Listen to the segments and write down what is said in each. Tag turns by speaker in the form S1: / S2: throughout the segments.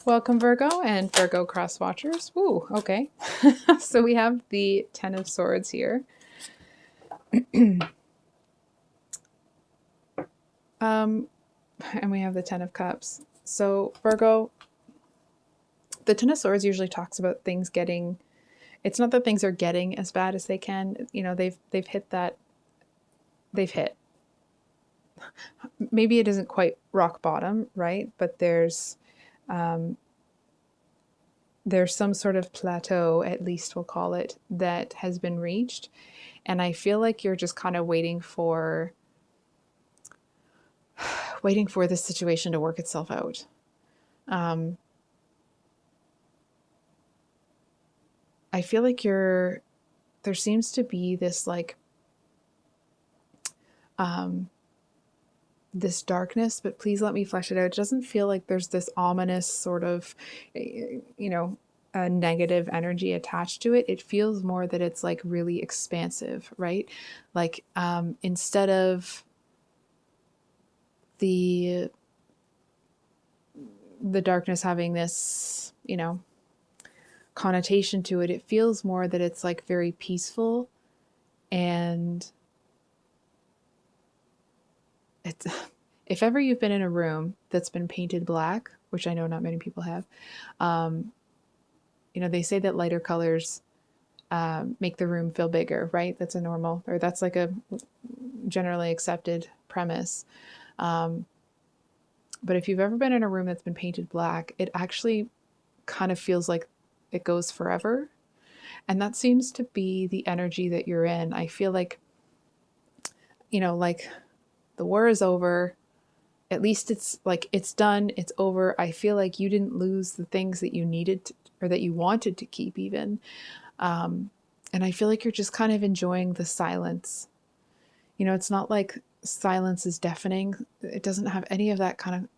S1: Welcome, Virgo and Virgo cross watchers. Ooh, okay. So we have the Ten of Swords here. And we have the Ten of Cups. So Virgo, the Ten of Swords usually talks about things getting, it's not that things are getting as bad as they can. You know, they've hit that, they've hit. Maybe it isn't quite rock bottom, right? But there's some sort of plateau, at least we'll call it, that has been reached. And I feel like you're just kind of waiting for this situation to work itself out. I feel like there seems to be this like this darkness, but please let me flesh it out. It doesn't feel like there's this ominous sort of, a negative energy attached to it. It feels more that it's like really expansive, right? Like instead of the darkness having this, connotation to it, it feels more that it's like very peaceful, and it's if ever you've been in a room that's been painted black, which I know not many people have, they say that lighter colors make the room feel bigger, right? That's a normal, or that's like a generally accepted premise. But if you've ever been in a room that's been painted black, it actually kind of feels like it goes forever. And that seems to be the energy that you're in. I feel like, like the war is over. At least it's like it's done, it's over. I feel like you didn't lose the things that you needed to, or that you wanted to keep even. And I feel like you're just kind of enjoying the silence. It's not like silence is deafening. It doesn't have any of that kind of,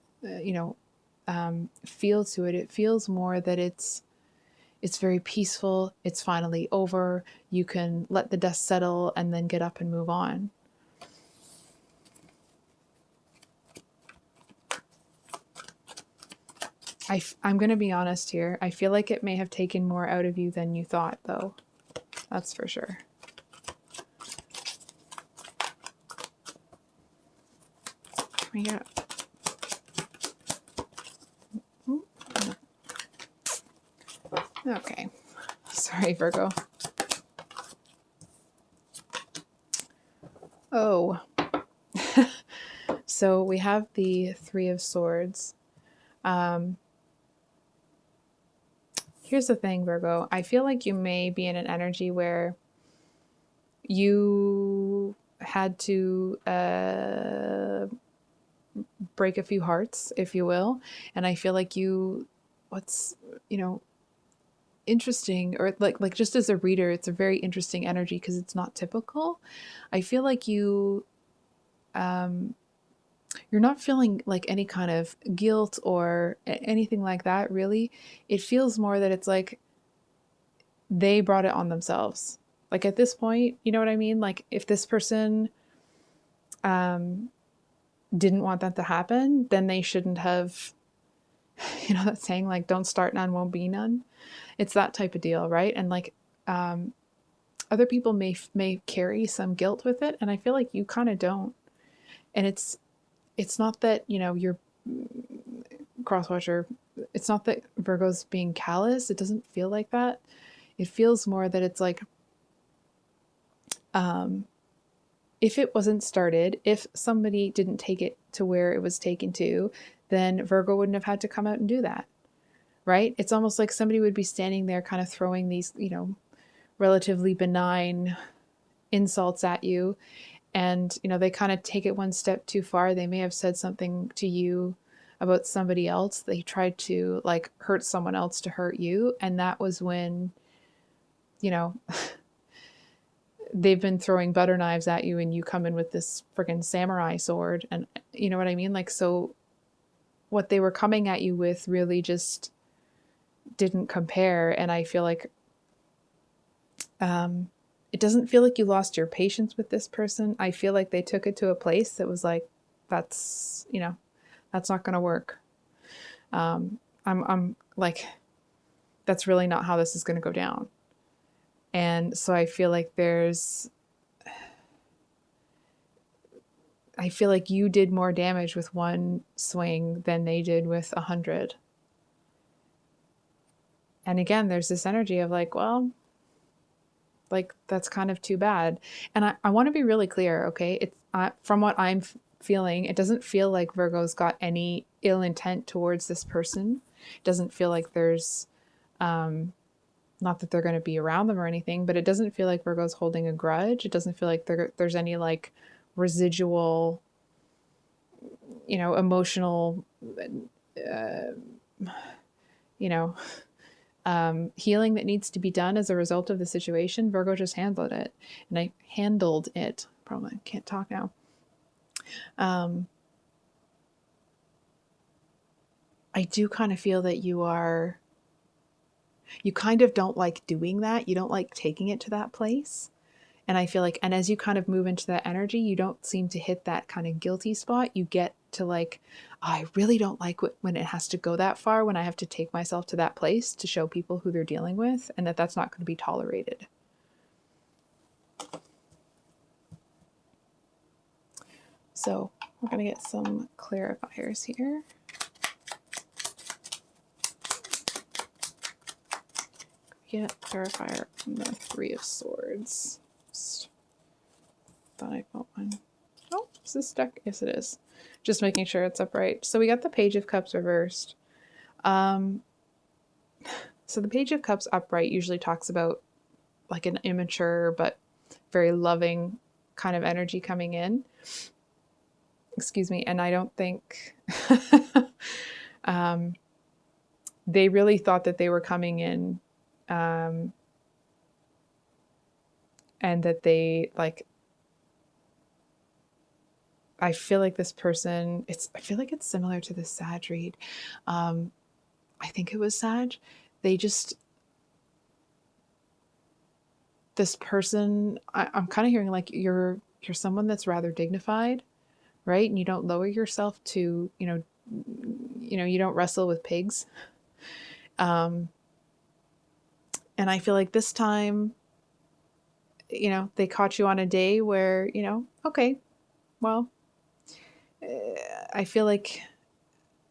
S1: feel to it. It feels more that it's very peaceful. It's finally over. You can let the dust settle and then get up and move on. I'm going to be honest here. I feel like it may have taken more out of you than you thought, though. That's for sure. Yeah. Okay. Sorry, Virgo. Oh. So we have the Three of Swords. Here's the thing, Virgo. I feel like you may be in an energy where you had to break a few hearts, if you will. And I feel like what's, interesting, or like just as a reader, it's a very interesting energy because it's not typical. I feel like you're not feeling like any kind of guilt or anything like that, really. It feels more that it's like they brought it on themselves. Like at this point, you know what I mean? Like if this person didn't want that to happen, then they shouldn't have, that saying like, don't start none, won't be none. It's that type of deal, right? And like other people may carry some guilt with it, and I feel like you kind of don't. And it's not that, you're crosswatcher. It's not that Virgo's being callous. It doesn't feel like that. It feels more that it's like, if it wasn't started, if somebody didn't take it to where it was taken to, then Virgo wouldn't have had to come out and do that, right? It's almost like somebody would be standing there kind of throwing these, relatively benign insults at you, and they kind of take it one step too far. They may have said something to you about somebody else. They tried to like hurt someone else to hurt you, and that was when they've been throwing butter knives at you, and you come in with this freaking samurai sword, and you know what I mean? Like, so what they were coming at you with really just didn't compare. And I feel like it doesn't feel like you lost your patience with this person. I feel like they took it to a place that was like, that's not going to work. I'm like, that's really not how this is going to go down. And so I feel like you did more damage with one swing than they did with 100. And again, there's this energy of like, well, like that's kind of too bad. And I want to be really clear, okay? It's from what I'm feeling, it doesn't feel like Virgo's got any ill intent towards this person. It doesn't feel like there's, not that they're going to be around them or anything, but it doesn't feel like Virgo's holding a grudge. It doesn't feel like there's any like residual, emotional, you know, healing that needs to be done as a result of the situation. Virgo just handled it, and I handled it. Probably can't talk now. I do kind of feel that you kind of don't like doing that. You don't like taking it to that place. And I feel like, and as you kind of move into that energy, you don't seem to hit that kind of guilty spot. You get to like, oh, I really don't like when it has to go that far, when I have to take myself to that place to show people who they're dealing with, and that's not going to be tolerated. So we're going to get some clarifiers here. Get clarifier on the Three of Swords. Thought I got one. Oh, is this stuck? Yes, it is. Just making sure it's upright. So we got the Page of Cups reversed. So the Page of Cups upright usually talks about like an immature but very loving kind of energy coming in. Excuse me. And I don't think they really thought that they were coming in and that they like, I feel like this person, I feel like it's similar to the Sag read. I think it was Sag. This person, I'm kind of hearing like you're someone that's rather dignified, right? And you don't lower yourself to, you don't wrestle with pigs. And I feel like this time, they caught you on a day where, okay, well, I feel like,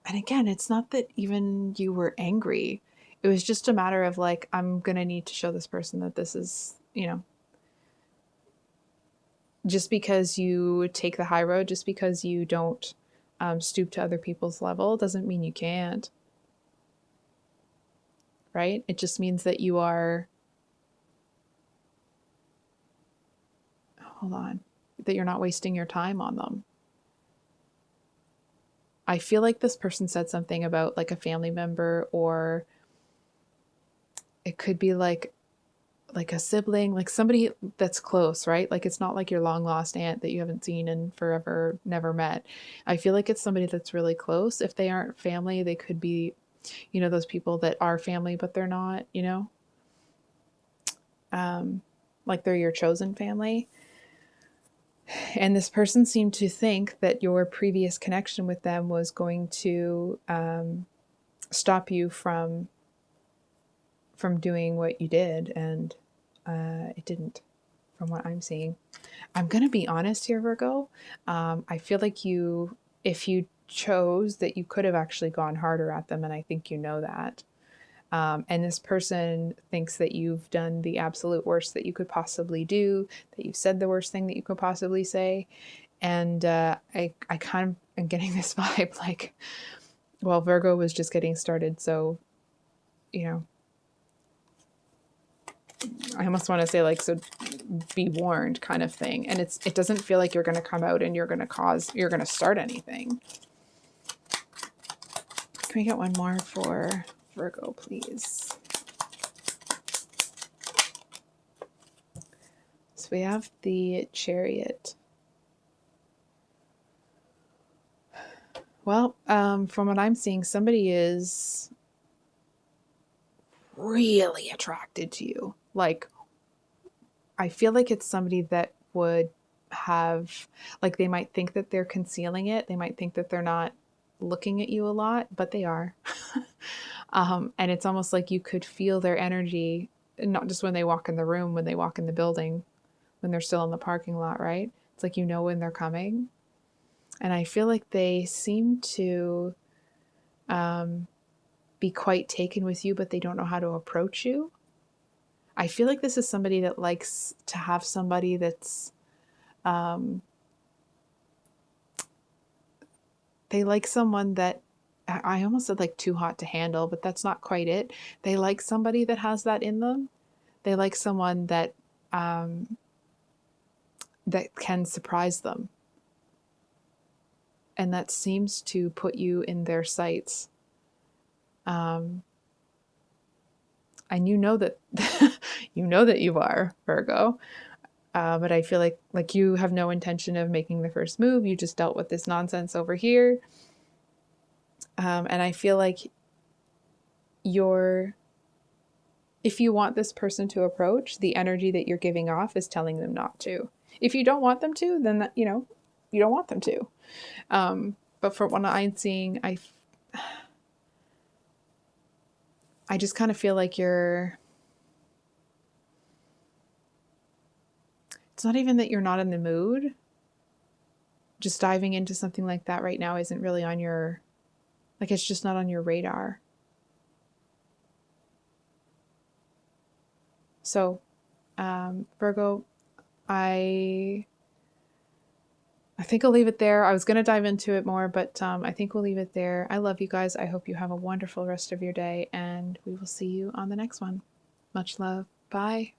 S1: and again, it's not that even you were angry. It was just a matter of like, I'm going to need to show this person that this is, just because you take the high road, just because you don't stoop to other people's level, doesn't mean you can't. Right? It just means that you are, that you're not wasting your time on them. I feel like this person said something about like a family member, or it could be like a sibling, like somebody that's close, right? Like it's not like your long lost aunt that you haven't seen in forever, never met. I feel like it's somebody that's really close. If they aren't family, they could be, those people that are family, but they're not, like they're your chosen family. And this person seemed to think that your previous connection with them was going to stop you from doing what you did, and it didn't, from what I'm seeing. I'm going to be honest here, Virgo. I feel like if you chose, that you could have actually gone harder at them, and I think you know that. And this person thinks that you've done the absolute worst that you could possibly do, that you've said the worst thing that you could possibly say. And I kind of am getting this vibe like, well, Virgo was just getting started, so, I almost want to say like, so be warned kind of thing. And it doesn't feel like you're going to come out and you're going to start anything. Can we get one more for Virgo, please? So we have the Chariot. Well, from what I'm seeing, somebody is really attracted to you. Like, I feel like it's somebody that would have, like, they might think that they're concealing it. They might think that they're not looking at you a lot, but they are. And it's almost like you could feel their energy, not just when they walk in the room, when they walk in the building, when they're still in the parking lot, right? It's like you know when they're coming. And I feel like they seem to be quite taken with you, but they don't know how to approach you. I feel like this is somebody that likes to have somebody that's, they like someone that, I almost said like too hot to handle, but that's not quite it. They like somebody that has that in them. They like someone that, that can surprise them. And that seems to put you in their sights. And you know that you know that you are Virgo. But I feel like you have no intention of making the first move. You just dealt with this nonsense over here. And I feel like if you want this person to approach, the energy that you're giving off is telling them not to. If you don't want them to, then that, you don't want them to. But for what I'm seeing, I just kind of feel like it's not even that you're not in the mood. Just diving into something like that right now isn't really on your, it's just not on your radar. So, Virgo, I think I'll leave it there. I was going to dive into it more, but I think we'll leave it there. I love you guys. I hope you have a wonderful rest of your day, and we will see you on the next one. Much love. Bye.